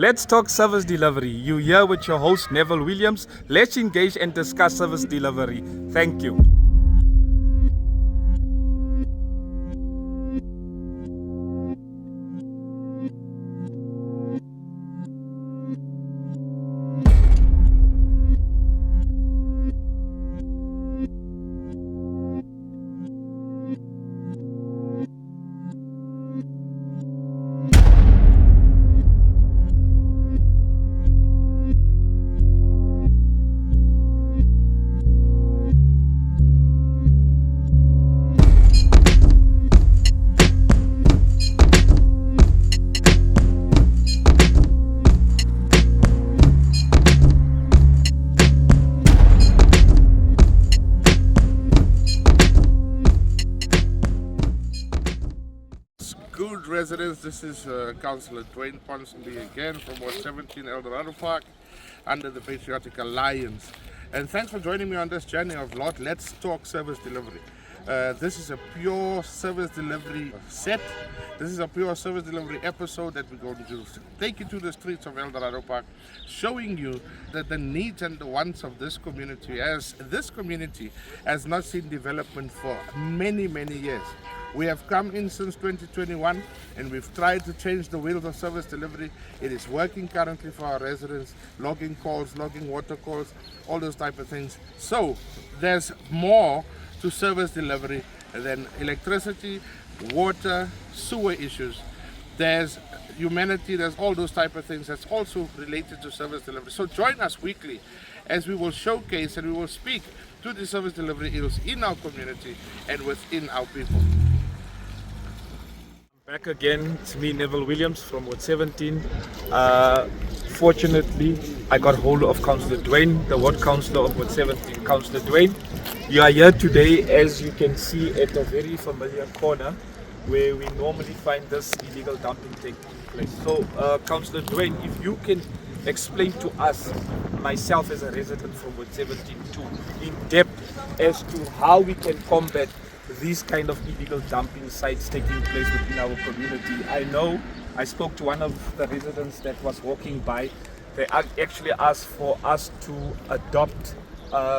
Let's talk service delivery. You here with your host Neville Williams. Let's engage and discuss service delivery. Thank you. Good residents, this is Councilor Dwain Ponsonby again from Ward 17 Eldorado Park under the Patriotic Alliance. And thanks for joining me on this journey of Let's Talk Service Delivery. This is a pure service delivery set. This is a pure service delivery episode that we're going to take you to the streets of Eldorado Park, showing you that the needs and the wants of this community, as this community has not seen development for many years. We have come in since 2021 and we've tried to change the wheels of service delivery. It is working currently for our residents, logging calls, logging water calls, all those type of things. So there's more to service delivery than electricity, water, sewer issues. There's humanity, there's all those type of things that's also related to service delivery. So join us weekly as we will showcase and we will speak to the service delivery issues in our community and within our people. Back again, it's me Neville Williams from Ward 17. Fortunately, I got hold of Councillor Dwain, the Ward Councillor of Ward 17. Councillor Dwain, you are here today, as you can see, at a very familiar corner where we normally find this illegal dumping taking place. So, Councillor Dwain, if you can explain to us, myself as a resident from Ward 17 too, in depth as to how we can combat these kind of illegal dumping sites taking place within our community. I know I spoke to one of the residents that was walking by. They actually asked for us to adopt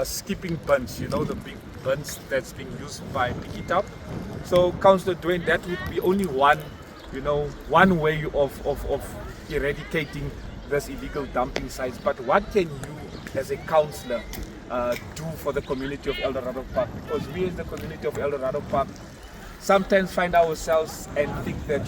skipping bins, you know, the big bins that's being used by Pick It Up. So Councillor Dwain, that would be only one way of eradicating this illegal dumping sites. But what can you as a councillor do for the community of Eldorado Park? Because we as the community of Eldorado Park sometimes find ourselves and think that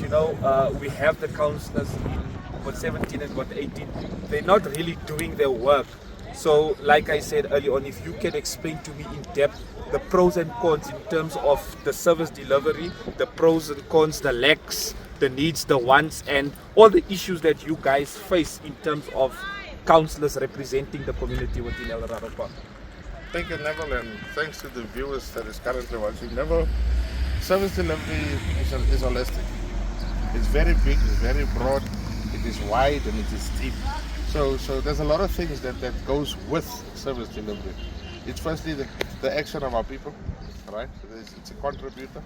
we have the councillors in Ward 17 and Ward 18, they're not really doing their work. So like I said earlier on, if you can explain to me in depth the pros and cons in terms of the service delivery, the pros and cons, the lacks, the needs, the wants, and all the issues that you guys face in terms of councillors representing the community within Eldorado Park. Thank you, Neville, and thanks to the viewers that is currently watching. Neville, service delivery is holistic. It's very big, it's very broad, it is wide and it is deep. So there's a lot of things that goes with service delivery. It's firstly the action of our people, right? It's a contributor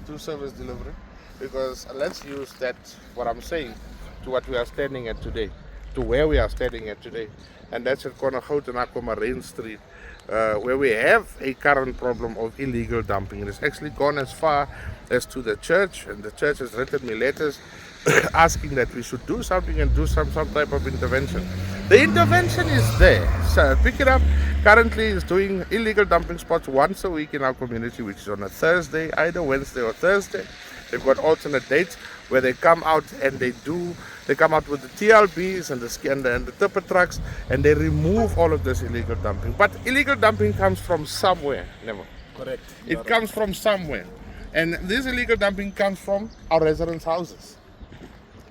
to service delivery, because let's use that, what I'm saying, to what we are standing at today, to where we are standing at today, and that's at corner Goutenakwa Marine Street, where we have a current problem of illegal dumping. It has actually gone as far as to the church, and the church has written me letters asking that we should do something and do some type of intervention. The intervention is there. So Pick It Up currently is doing illegal dumping spots once a week in our community, which is on a Thursday, either Wednesday or Thursday. They've got alternate dates where they come out and they come out with the TLBs and the tipper trucks, and they remove all of this illegal dumping. But illegal dumping comes from somewhere, Never. Correct. It comes from somewhere. And this illegal dumping comes from our residents' houses.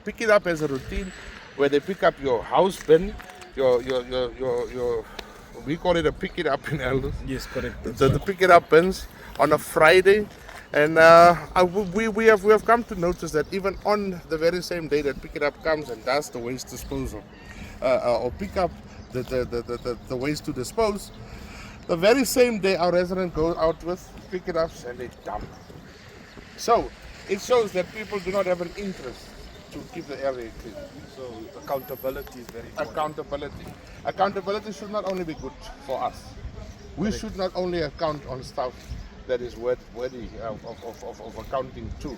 Pick It Up as a routine where they pick up your house bin, your we call it a Pick It Up in Elders. Yes, correct. The Pick It Up bins on a Friday. And we have come to notice that even on the very same day that Pick It Up comes and does the waste disposal, or pick up the waste to dispose, the very same day our resident goes out with Pick It Ups and they dump. So it shows that people do not have an interest to keep the area clean. So accountability is very important. Accountability. Accountability should not only be good for us. We should not only account on stuff that is worthy of accounting to,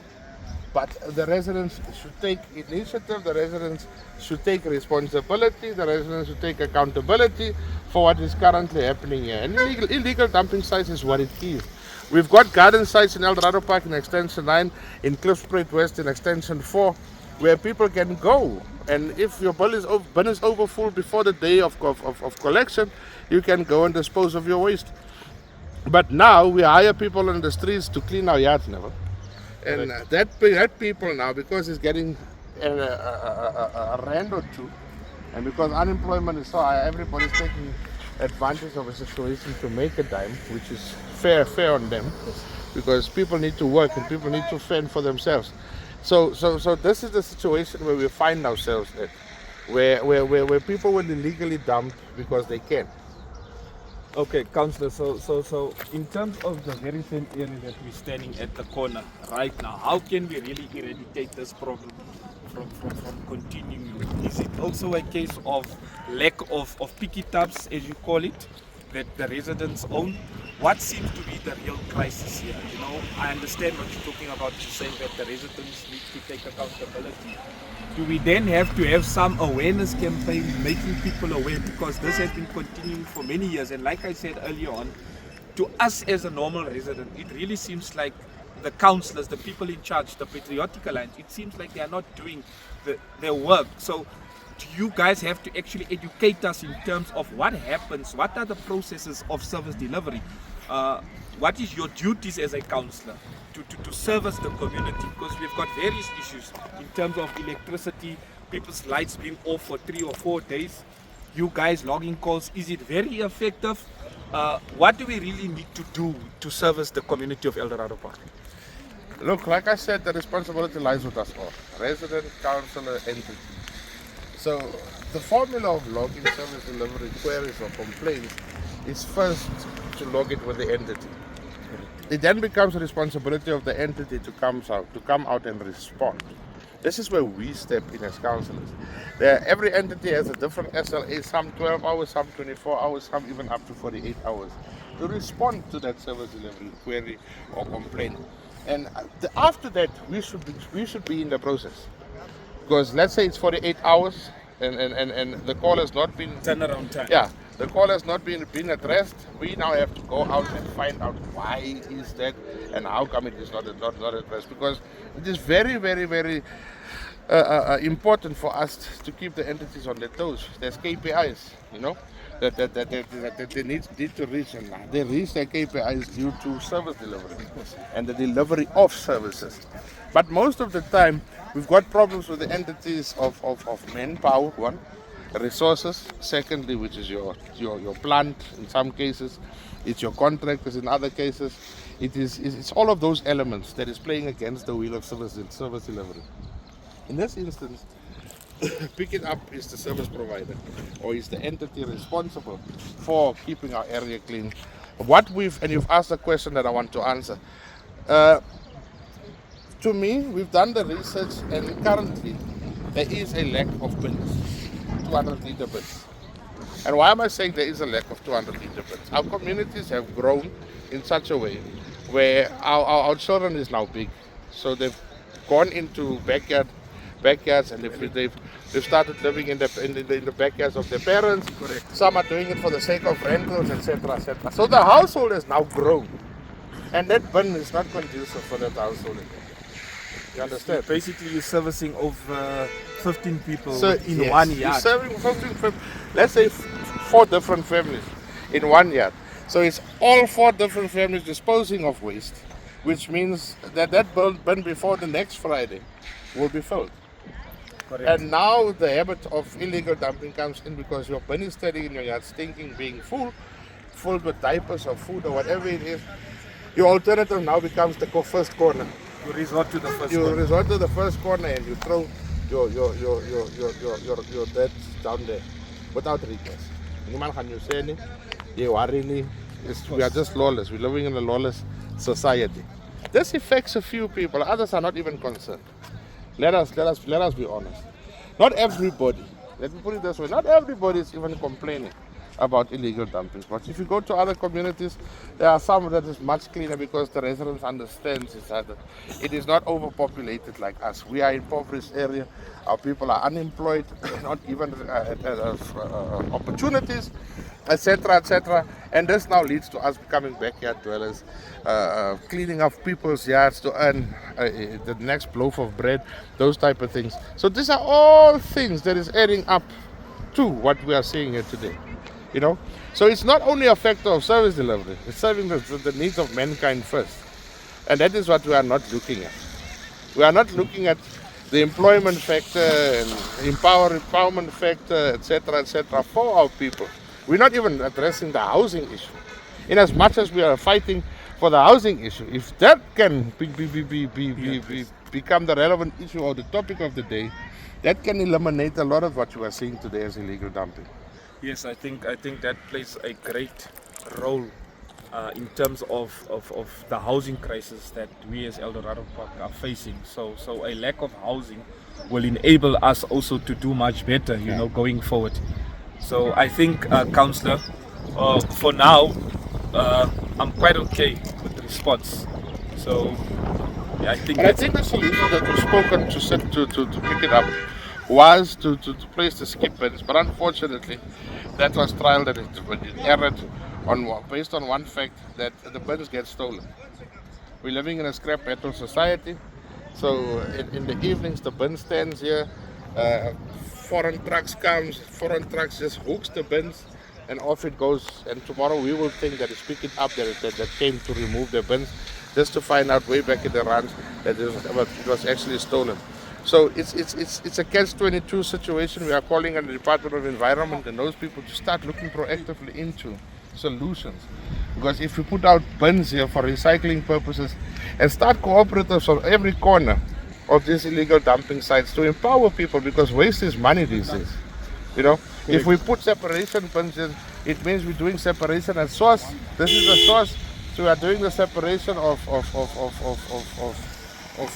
but the residents should take initiative, the residents should take responsibility, the residents should take accountability for what is currently happening here. And illegal dumping sites is what it is. We've got garden sites in Eldorado Park in Extension 9, in Cliffspread West in Extension 4, where people can go. And if your bin is over full before the day of collection, you can go and dispose of your waste. But now we hire people on the streets to clean our yards, Neville. And that people now, because it's getting a rand or two, and because unemployment is so high, everybody's taking advantage of a situation to make a dime, which is fair on them, because people need to work and people need to fend for themselves. So this is the situation where we find ourselves at, where people will illegally dump because they can. Okay, Councillor, so in terms of the very same area that we're standing at the corner right now, how can we really eradicate this problem from continuing? Is it also a case of lack of picky tubs, as you call it, that the residents own? What seems to be the real crisis here? You know, I understand what you're talking about. You're saying that the residents need to take accountability. Do we then have to have some awareness campaign making people aware? Because this has been continuing for many years, and like I said earlier on, to us as a normal resident, it really seems like the councillors, the people in charge, the Patriotic Alliance, it seems like they are not doing their work. So do you guys have to actually educate us in terms of what happens, what are the processes of service delivery? What is your duties as a councillor to service the community? Because we've got various issues in terms of electricity, people's lights being off for 3 or 4 days, you guys logging calls. Is it very effective? What do we really need to do to service the community of Eldorado Park? Look, like I said, the responsibility lies with us all, resident, councillor, entity. So the formula of logging service delivery queries or complaints is first to log it with the entity. It then becomes a responsibility of the entity to come out and respond. This is where we step in as councillors. Every entity has a different SLA, some 12 hours, some 24 hours, some even up to 48 hours, to respond to that service delivery query or complaint. And after that, we should be in the process. Because let's say it's 48 hours and the call has not been... Turnaround time. Yeah. The call has not been addressed. We now have to go out and find out why is that and how come it is not addressed. Because it is very, very, very important for us to keep the entities on their toes. There's KPIs, you know, that they need to reach, and they reach their KPIs due to service delivery and the delivery of services. But most of the time, we've got problems with the entities of manpower, one. Resources, secondly, which is your plant in some cases, it's your contractors in other cases. It's all of those elements that is playing against the wheel of service delivery. In this instance, picking up is the service provider or is the entity responsible for keeping our area clean. And you've asked a question that I want to answer. To me, we've done the research, and currently there is a lack of bins. 200 litre bins. And why am I saying there is a lack of 200 litre bins? Our communities have grown in such a way where our children is now big, so they've gone into backyards, and they've started living in the backyards of their parents. Correct. Some are doing it for the sake of rentals, etc., etc. So the household has now grown, and that bin is not conducive for that household anymore. You understand? Basically, you're servicing over 15 people in yes, 1 yard. You're serving 15, let's say 4 different families in 1 yard. So it's all 4 different families disposing of waste, which means that bin before the next Friday will be filled. Correct. And now the habit of illegal dumping comes in because your bin is standing in your yard, stinking, being filled with diapers or food or whatever it is. Your alternative now becomes the first corner. You resort to the first You corner. resort to the first corner and you throw your dead down there without request. Niemand gaan jou sê nie, jy worry nie. We are just lawless. We're living in a lawless society. This affects a few people. Others are not even concerned. Let us be honest. Not everybody, let me put it this way, not everybody is even complaining about illegal dumping. But if you go to other communities, there are some that is much cleaner because the residents understand it is not overpopulated like us. We are in impoverished area. Our people are unemployed, not even opportunities, etc., etc. And this now leads to us becoming backyard dwellers, cleaning up people's yards to earn the next loaf of bread, those type of things. So these are all things that is adding up to what we are seeing here today. You know, so it's not only a factor of service delivery, it's serving the needs of mankind first. And that is what we are not looking at. We are not looking at the employment factor and empowerment factor, etc., for our people. We're not even addressing the housing issue. In as much as we are fighting for the housing issue, if that can become the relevant issue or the topic of the day, that can eliminate a lot of what you are seeing today as illegal dumping. Yes, I think that plays a great role in terms of the housing crisis that we as Eldorado Park are facing. So a lack of housing will enable us also to do much better, you know, going forward. So I think, Councillor, for now, I'm quite okay with the response. So yeah, I think the solution that we've spoken to pick it up was to place the skip bins, but unfortunately that was trialed and it erred based on one fact, that the bins get stolen. We're living in a scrap metal society, so in the evenings the bin stands here, foreign trucks just hooks the bins and off it goes, and tomorrow we will think that it's picking up that came to remove the bins, just to find out way back in the runs that it was actually stolen. So it's a catch-22 situation. We are calling on the Department of Environment and those people to start looking proactively into solutions. Because if we put out bins here for recycling purposes and start cooperatives on every corner of these illegal dumping sites to empower people, because waste is money these days. You know, if we put separation bins in, it means we're doing separation at source. This is the source, so we are doing the separation of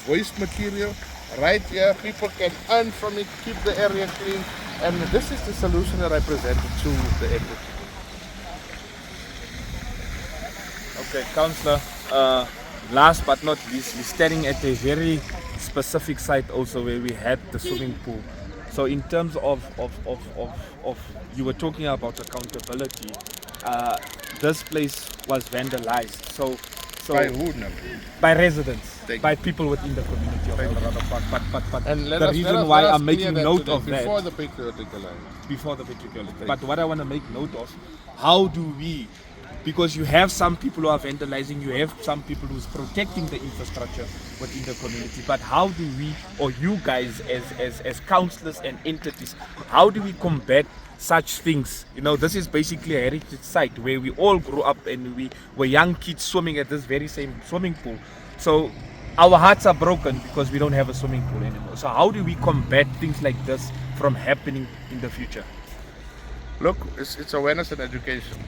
waste material. Right here, people can earn from it, keep the area clean, and this is the solution that I presented to the equity. Okay, Councillor, last but not least, we're standing at a very specific site also where we had the swimming pool. So in terms of you were talking about accountability, this place was vandalized. So by who now? By residents, by people within the community of Eldorado Park. But and the reason why I'm making note of that before the patriotic alliance. Before the patriotic alliance. But what I want to make note of, how do we? Because you have some people who are vandalizing, you have some people who's protecting the infrastructure within the community. But how do we, or you guys as councillors and entities, how do we combat such things? You know, this is basically a heritage site where we all grew up and we were young kids swimming at this very same swimming pool. So our hearts are broken because we don't have a swimming pool anymore. So how do we combat things like this from happening in the future? Look, it's awareness and education.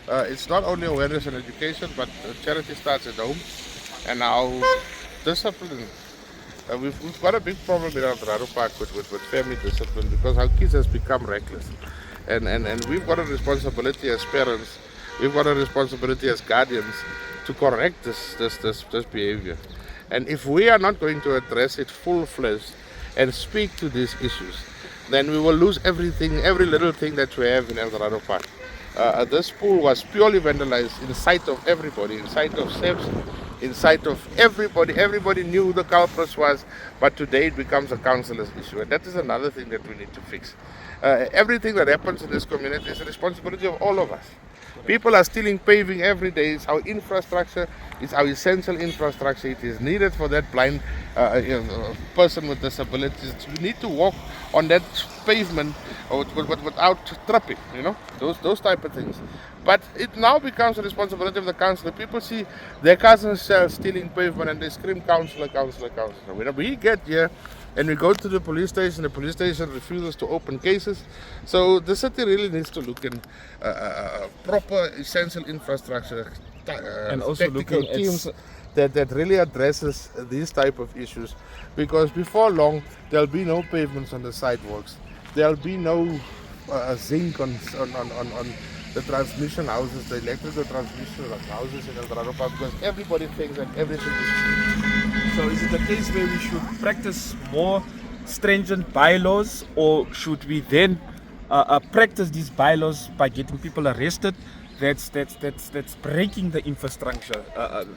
It's not only awareness and education, but charity starts at home, and our discipline. We've got a big problem in Eldorado Park with family discipline, because our kids has become reckless, and we've got a responsibility as parents, we've got a responsibility as guardians to correct this behavior. And if we are not going to address it full-fledged and speak to these issues, then we will lose everything, every little thing that we have in Eldorado Park. This pool was purely vandalized in sight of everybody, in sight of SEPs, in sight of everybody. Everybody knew who the culprit was, but today it becomes a councillor's issue, and that is another thing that we need to fix. Everything that happens in this community is the responsibility of all of us. People are stealing paving every day. It's our infrastructure, it's our essential infrastructure. It is needed for that blind person with disabilities. We need to walk on that pavement without tripping, you know, those type of things. But it now becomes the responsibility of the councillor. People see their cousins stealing pavement and they scream, "Councillor, councillor, councillor." When we get here and we go to the police station refuses to open cases. So the city really needs to look in proper essential infrastructure, and also tactical looking at teams that really addresses these type of issues, because before long there'll be no pavements on the sidewalks, there'll be no zinc on the transmission houses, the electrical transmission houses in Eldorado Park, because everybody thinks that everything is cheap. So is it a case where we should practice more stringent bylaws, or should we then practice these bylaws by getting people arrested? That's breaking the infrastructure,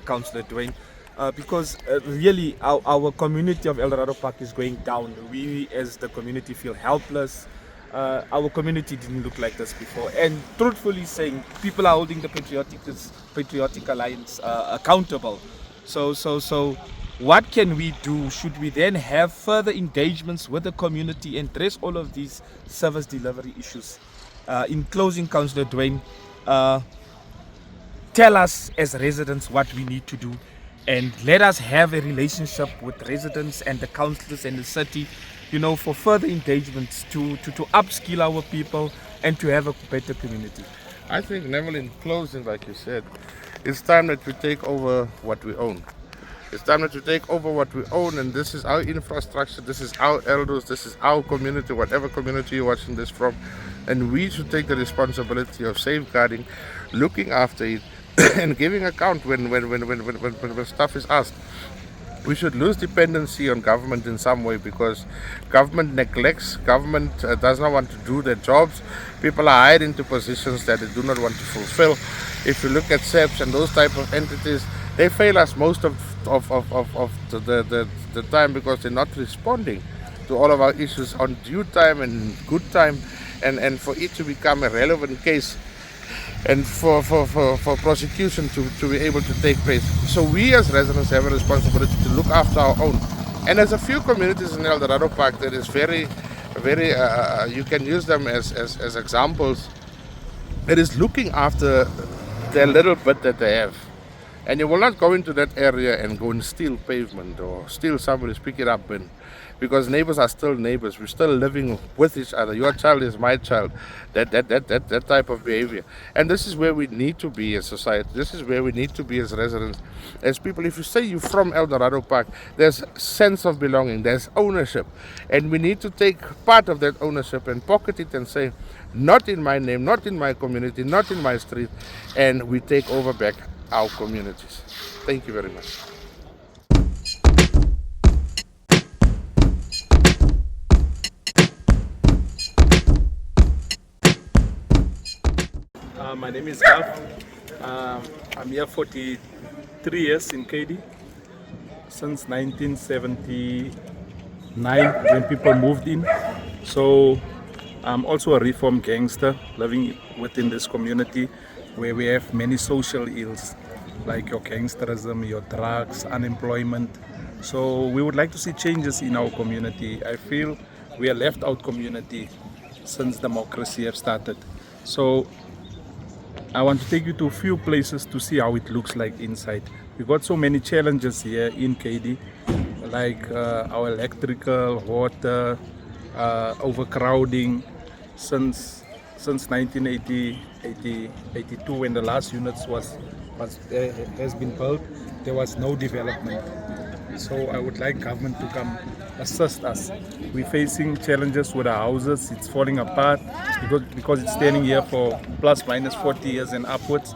Councillor Dwain. Because really our community of Eldorado Park is going down. We as the community feel helpless. Our community didn't look like this before, and truthfully saying, people are holding the Patriotic Alliance accountable. So what can we do? Should we then have further engagements with the community and address all of these service delivery issues? In closing, Councillor Dwain, tell us as residents what we need to do, and let us have a relationship with residents and the councillors and the city, for further engagements to upskill our people and to have a better community. I think, Neville, in closing, like you said, it's time that we take over what we own. It's time that we take over what we own, and this is our infrastructure, this is our elders, this is our community, whatever community you're watching this from, and we should take the responsibility of safeguarding, looking after it, and giving account when stuff is asked. We should lose dependency on government in some way, because government neglects, government does not want to do their jobs. People are hired into positions that they do not want to fulfill. If you look at SEPs and those type of entities, they fail us most of the time, because they're not responding to all of our issues on due time and good time, and for it to become a relevant case and for prosecution to be able to take place. So we as residents have a responsibility to look after our own. And there's a few communities in Eldorado Park that is very, you can use them as examples. It is looking after their little bit that they have. And you will not go into that area and go and steal pavement or steal somebody's, pick it up, because neighbors are still neighbors. We're still living with each other. Your child is my child. That type of behavior. And this is where we need to be as society. This is where we need to be as residents, as people. If you say you're from Eldorado Park, there's a sense of belonging. There's ownership. And we need to take part of that ownership and pocket it and say, not in my name, not in my community, not in my street. And we take over back our communities. Thank you very much. My name is Gaf. I'm here 43 years in KD. Since 1979, when people moved in. So I'm also a reformed gangster living within this community, where we have many social ills like your gangsterism, your drugs, unemployment. So we would like to see changes in our community. I feel we are left out community since democracy have started. So I want to take you to a few places to see how it looks like inside. We got so many challenges here in KD, like our electrical, water, overcrowding. Since 1982, when the last units has been built, there was no development. So I would like government to come assist us. We're facing challenges with our houses. It's falling apart because it's standing here for plus minus 40 years and upwards.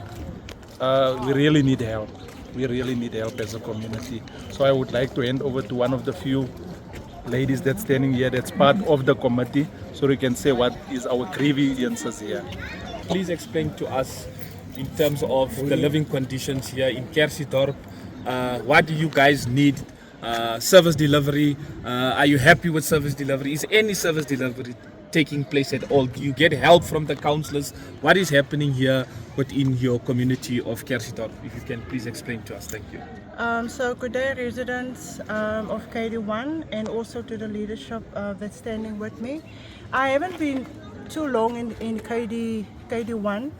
We really need help. We really need help as a community. So I would like to hand over to one of the few ladies that's standing here, that's part of the committee, so we can say what is our grievances here. Please explain to us in terms of the living conditions here in Kersdorp. What do you guys need? Service delivery, are you happy with service delivery? Is any service delivery taking place at all? Do you get help from the councillors? What is happening here within your community of Kersdorp? If you can please explain to us. Thank you. So good day, residents of KD1, and also to the leadership that's standing with me. I haven't been too long in KD1,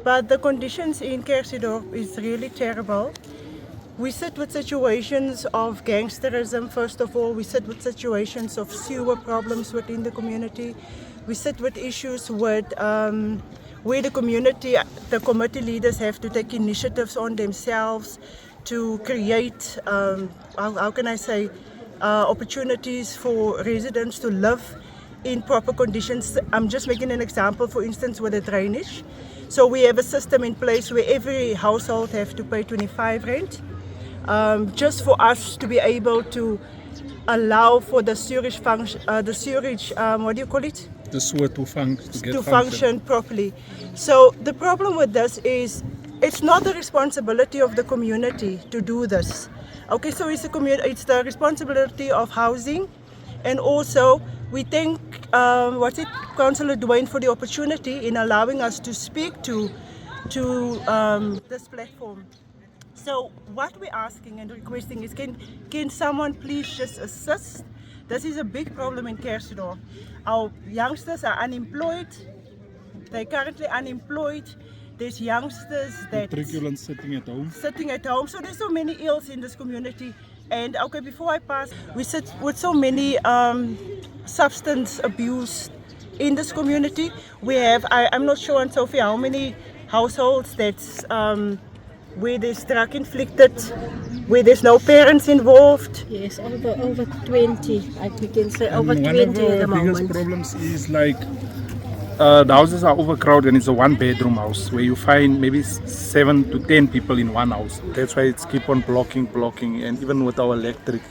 but the conditions in Kersdorp is really terrible. We sit with situations of gangsterism, first of all. We sit with situations of sewer problems within the community. We sit with issues with where the community, the committee leaders have to take initiatives on themselves to create, how can I say, opportunities for residents to live in proper conditions. I'm just making an example, for instance, with the drainage. So we have a system in place where every household have to pay 25 rand, just for us to be able to allow for the sewage function, what do you call it? The sewer to function properly. So the problem with this is it's not the responsibility of the community to do this. Okay, so it's the responsibility of housing, and also we thank Councillor Dwain for the opportunity in allowing us to speak to this platform. So what we're asking and requesting is, can someone please just assist? This is a big problem in Kersedorp. Our youngsters are unemployed. They're currently unemployed. There's youngsters that sitting at home. So there's so many ills in this community. And okay, before I pass, we sit with so many substance abuse in this community. We have, I'm not sure, Aunt Sophie, how many households that's where there's drug inflicted, where there's no parents involved. Yes, over 20, we can say over 20 at the moment. One of the biggest problems is like the houses are overcrowded, and it's a one-bedroom house where you find maybe 7 to 10 people in one house. That's why it's keep on blocking, and even with our electric,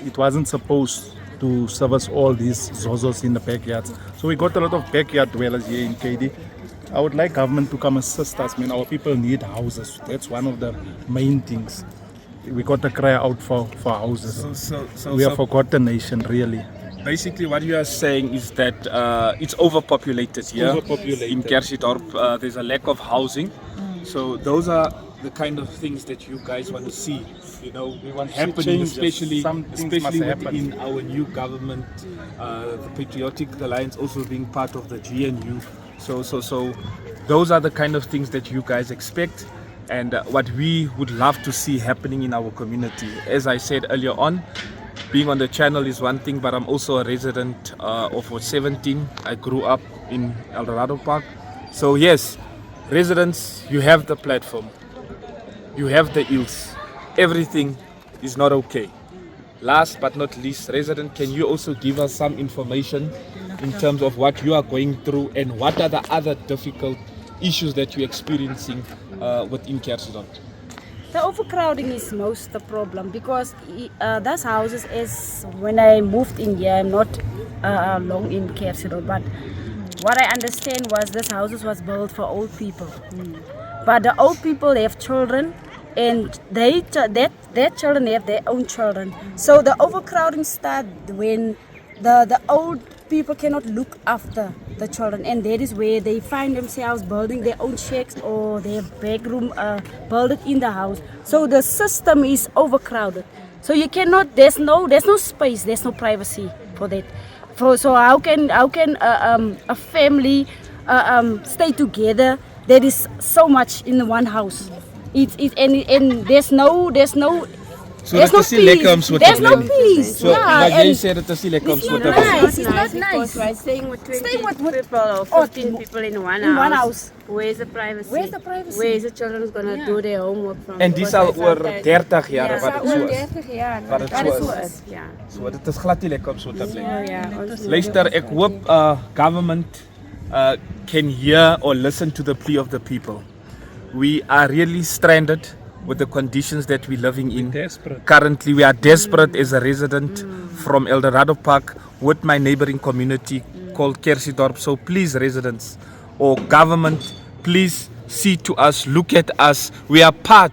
it wasn't supposed to service all these zozos in the backyards. So we got a lot of backyard dwellers here in KD. I would like government to come assist us. Our people need houses. That's one of the main things. We got to cry out for houses. We are a forgotten nation, really. Basically, what you are saying is that it's overpopulated here. In Kersedorp. There's a lack of housing. So those are the kind of things that you guys want to see. We want happening, especially within our new government, the Patriotic Alliance also being part of the GNU. So those are the kind of things that you guys expect, and what we would love to see happening in our community. As I said earlier on, being on the channel is one thing, but I'm also a resident of Ward 17. I grew up in Eldorado Park. So yes, residents, you have the platform, you have the ills. Everything is not okay. Last but not least, resident, can you also give us some information in terms of what you are going through and what are the other difficult issues that you're experiencing within Kersedorp? The overcrowding is most the problem, because those houses, is when I moved in here, I'm not long in Kersedorp, but what I understand was this houses was built for old people. But the old people have children, and their children have their own children. So the overcrowding starts when the old people cannot look after the children, and that is where they find themselves building their own shacks or their bedroom built in the house. So the system is overcrowded. So you cannot. There's no space. There's no privacy for that. So how can a family stay together? There is so much in one house. And there's no. So there's no peace. There's no peace. So you said that it's not nice. It's not nice. We're staying with 20 people or 15 people in one house. Where's the privacy? Where's the children going to do their homework from? En dis al oor 30 jaar Ja, wat dit oor so is. 30 jaar. Wat dit so is. Ja. So dit is glad nie lekker om so te bly. Ja, ons Luister, ek hoop government can hear or listen to the plea of the people. We are really stranded with the conditions that we're living in. Currently, we are desperate as a resident from Eldorado Park with my neighboring community called Kersedorp. So please, residents or government, please see to us, look at us. We are part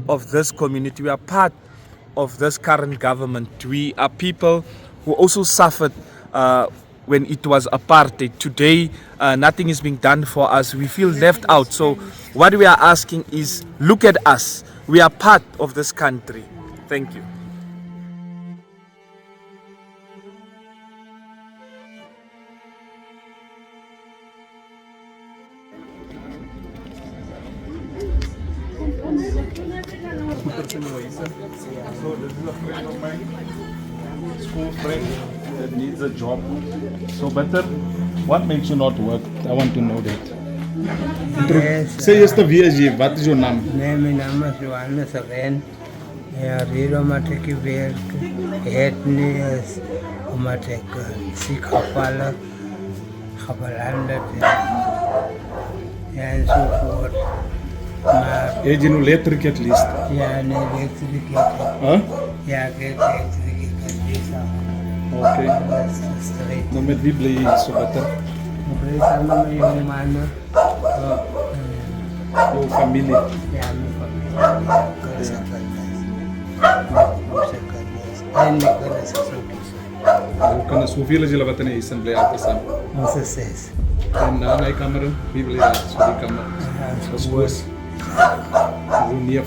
of this community. We are part of this current government. We are people who also suffered when it was apartheid. Today, nothing is being done for us. We feel left out. So what we are asking is, look at us. We are part of this country. Thank you. So this is a friend of mine, school friend that needs a job. So better, what makes you not work? I want to know that. Sê eers wie is jy? Wat is jou naam? Nee, mijn naam is Johannes Ren. Ja, reden omdat ik werk. Het niet is omdat ik ziek gevallen, gebelanderd enzovoort. Maar Het jy nou letterlik het lees? ja, nee, elektriek. Huh? Ja, ik heb elektriek gelezen. Okay. Dat is de strijd. Nou met wie bly jy so beter? Ik ben samen met jonge mannen. Jou familie. Ja, mijn familie. En ik ben het zo. Hoe kan is hoeveel is julle wat in die huis in bly altyd saam? Onze 6. En na my kamer, wie bly daar? So die kamer. Dis hoes. Jou neef.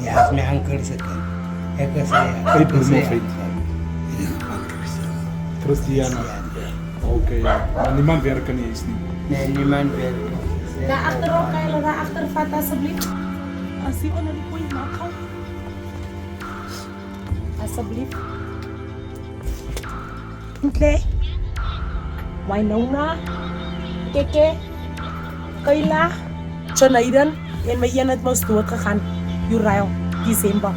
Ja, mijn anker ze kan. Ik is Hy promoveer. Christiana. Okay, ja. Maar niemand werk in die huis nie. Nee, niemand wil. Daar achter ook, Kyle, daar achter vat alsjeblieft. As jy onder die point maak gou. Alsjeblieft. Okay. Wainona, Keke, Kayla, Jonathan en my een het mos dood gegaan. Uriel, December.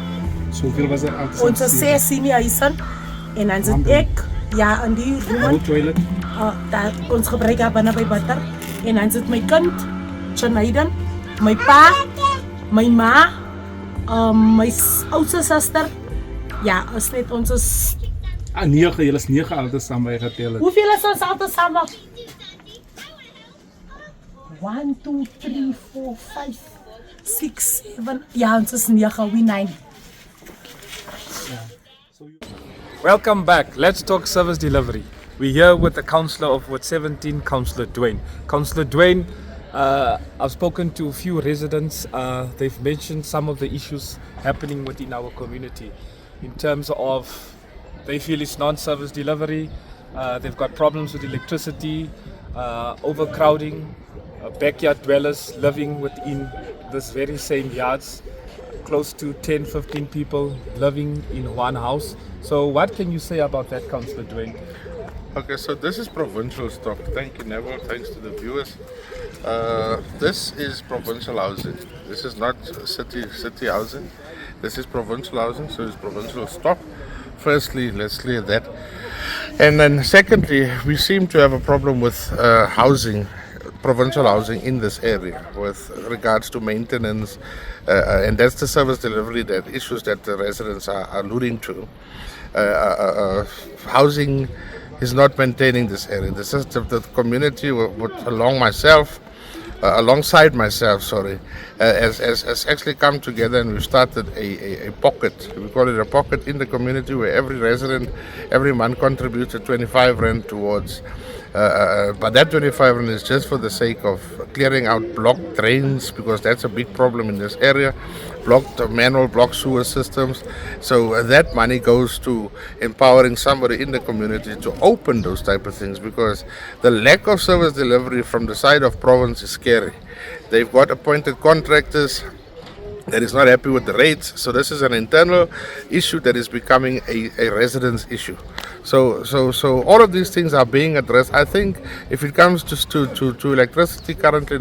Soveel was er altyd. Ons is 6 senior huisen en dan sit ek ja in die Hoe room. toilet? Daar ons gebruik daar binne by butter en dan sit my kind, Jonathan, my pa, my ma, my oudste suster. Ja, ons net ons is 9, julle is 9 altyd saam by getel het. hoeveel is ons altyd saam? 1, 2, 3, 4, 5, 6, 7. Ja, ons is 9, we 9. Welcome back. Let's talk service delivery. We're here with the councillor of Ward 17, Councillor Dwain. Councillor Dwain, I've spoken to a few residents. They've mentioned some of the issues happening within our community in terms of they feel it's non-service delivery. They've got problems with electricity, overcrowding, backyard dwellers living within this very same yards, close to 10, 15 people living in one house. So what can you say about that, Councillor Dwain? Okay, so this is provincial stock. Thank you, Neville. Thanks to the viewers. This is provincial housing. This is not city housing. This is provincial housing, so it's provincial stock. Firstly, let's clear that. And then secondly, we seem to have a problem with housing, provincial housing in this area with regards to maintenance, and that's the service delivery, that issues that the residents are alluding to. Housing is not maintaining this area. The system, the community, alongside myself, has actually come together, and we've started a pocket. We call it a pocket in the community where every resident every month contributes a 25 rand towards. But that 25 rand is just for the sake of clearing out blocked drains, because that's a big problem in this area. Manual block sewer systems. So that money goes to empowering somebody in the community to open those type of things, because the lack of service delivery from the side of province is scary. They've got appointed contractors that is not happy with the rates. So this is an internal issue that is becoming a residence issue. So all of these things are being addressed. I think if it comes to electricity currently,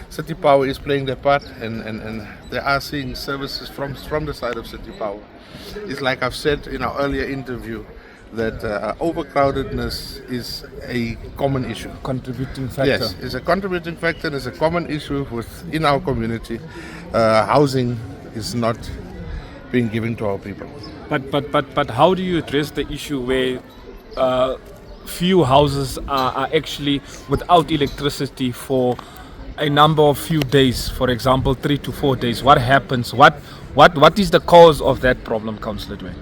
City Power is playing their part, and they are seeing services from the side of City Power. It's like I've said in our earlier interview, that overcrowdedness is a common issue. Contributing factor. Yes, it's a contributing factor, and it's a common issue in our community. Housing is not being given to our people. But how do you address the issue where few houses are actually without electricity for a number of few days, for example 3 to 4 days? What happens? What is the cause of that problem, Councillor Dwain?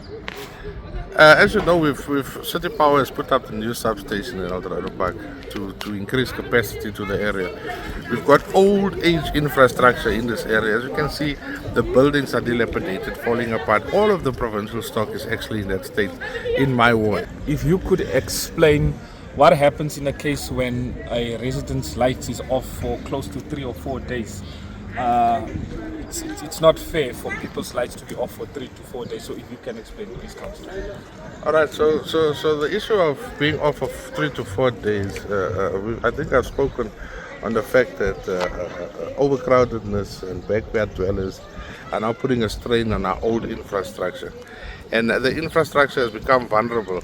As you know, City Power has put up the new substation in Eldorado Park to increase capacity to the area. We've got old age infrastructure in this area. As you can see, the buildings are dilapidated, falling apart. All of the provincial stock is actually in that state in my ward. If you could explain what happens in a case when a resident's light is off for close to 3 or 4 days. It's not fair for people's lights to be off for 3 to 4 days. So if you can explain, please, Councillor. All right. So the issue of being off of 3 to 4 days, I think I've spoken on the fact that overcrowdedness and backyard dwellers are now putting a strain on our old infrastructure. And the infrastructure has become vulnerable.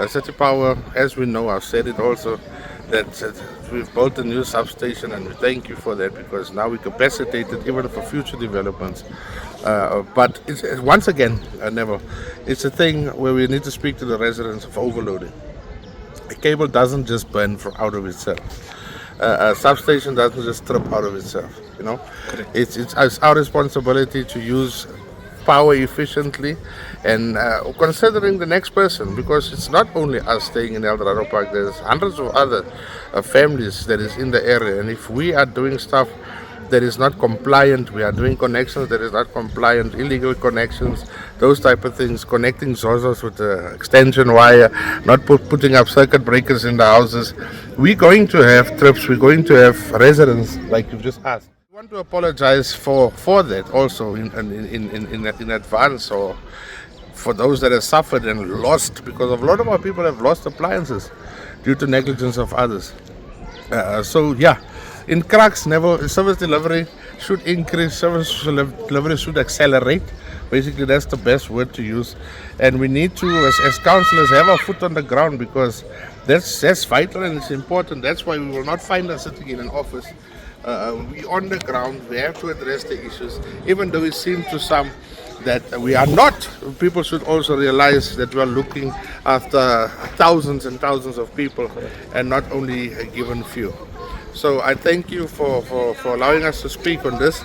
City Power, as we know, I've said it also, that we've built a new substation, and we thank you for that, because now we're capacitated even for future developments. But it's, once again, Neville, it's a thing where we need to speak to the residents of overloading. A cable doesn't just burn out of itself. A substation doesn't just trip out of itself. You know, it's our responsibility to use power efficiently, and considering the next person, because it's not only us staying in Eldorado Park. There's hundreds of other families that is in the area, and if we are doing stuff that is not compliant, we are doing connections that is not compliant, illegal connections, those type of things, connecting Zozos with the extension wire, not putting up circuit breakers in the houses, we're going to have trips, we're going to have residents like you've just asked. I want to apologize for that also in advance, or for those that have suffered and lost, because a lot of our people have lost appliances due to negligence of others. So yeah, in cracks, Neville, service delivery should increase, service delivery should accelerate. Basically, that's the best word to use. And we need to, as councillors, have our foot on the ground, because that's vital and it's important. That's why we will not find us sitting in an office. We on the ground, we have to address the issues, even though it seems to some that we are not. People should also realize that we are looking after thousands and thousands of people and not only a given few. So I thank you for allowing us to speak on this.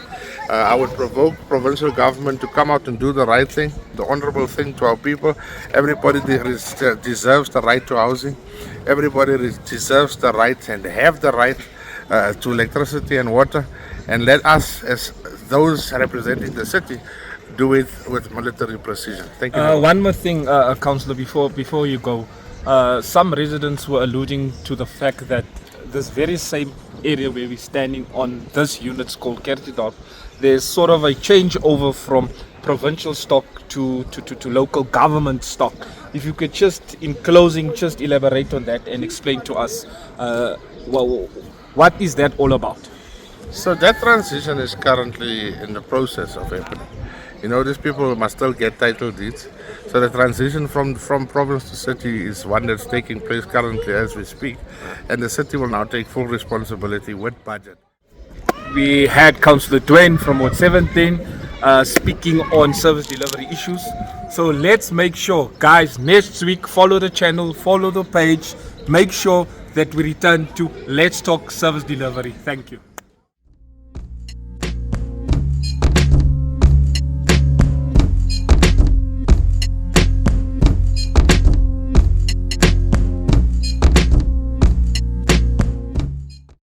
I would provoke provincial government to come out and do the right thing, the honorable thing to our people. Everybody deserves the right to housing. Everybody deserves the right and have the right to electricity and water, and let us, as those representing the city, do it with military precision. Thank you. One more thing, Councillor, before you go. Some residents were alluding to the fact that this very same area where we're standing on, this unit's called Kertidorp, there's sort of a changeover from provincial stock to local government stock. If you could just, in closing, just elaborate on that and explain to us what is that all about? So that transition is currently in the process of happening. You know, these people must still get title deeds. So the transition from province to city is one that's taking place currently as we speak. And the city will now take full responsibility with budget. We had Councillor Dwain from Ward 17 speaking on service delivery issues. So let's make sure, guys, next week, follow the channel, follow the page, make sure that we return to Let's Talk Service Delivery. Thank you.